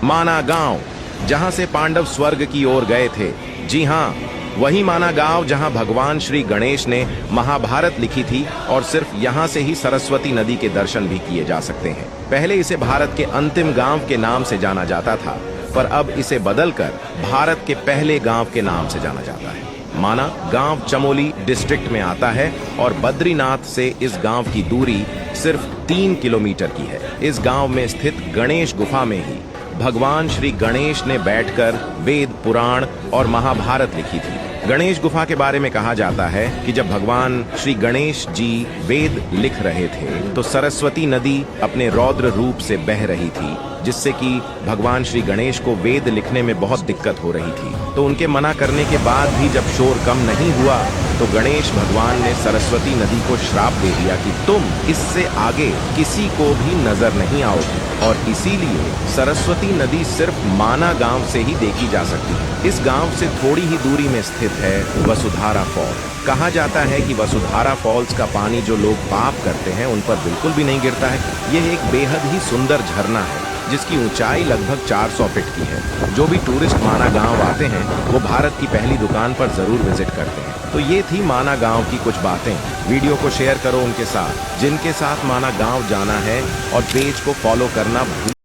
माना गांव, जहां से पांडव स्वर्ग की ओर गए थे। जी हाँ, वही माना गांव जहां भगवान श्री गणेश ने महाभारत लिखी थी और सिर्फ यहां से ही सरस्वती नदी के दर्शन भी किए जा सकते हैं। पहले इसे भारत के अंतिम गांव के नाम से जाना जाता था, पर अब इसे बदलकर भारत के पहले गांव के नाम से जाना जाता है। माना गांव चमोली डिस्ट्रिक्ट में आता है और बद्रीनाथ से इस गांव की दूरी सिर्फ 3 किलोमीटर की है। इस गांव में स्थित गणेश गुफा में ही भगवान श्री गणेश ने बैठकर वेद, पुराण और महाभारत लिखी थी। गणेश गुफा के बारे में कहा जाता है कि जब भगवान श्री गणेश जी वेद लिख रहे थे तो सरस्वती नदी अपने रौद्र रूप से बह रही थी, जिससे कि भगवान श्री गणेश को वेद लिखने में बहुत दिक्कत हो रही थी। तो उनके मना करने के बाद भी जब शोर कम नहीं हुआ तो गणेश भगवान ने सरस्वती नदी को श्राप दे दिया कि तुम इससे आगे किसी को भी नजर नहीं आओगी, और इसीलिए सरस्वती नदी सिर्फ माना गांव से ही देखी जा सकती है। इस गांव से थोड़ी ही दूरी में स्थित है वसुधारा फॉल। कहा जाता है कि वसुधारा फॉल्स का पानी जो लोग पाप करते हैं उन पर बिल्कुल भी नहीं गिरता है। यह एक बेहद ही सुंदर झरना है जिसकी ऊंचाई लगभग 400 फीट की है। जो भी टूरिस्ट माना गांव आते हैं वो भारत की पहली दुकान पर जरूर विजिट करते हैं। तो ये थी माना गांव की कुछ बातें। वीडियो को शेयर करो उनके साथ जिनके साथ माना गांव जाना है, और पेज को फॉलो करना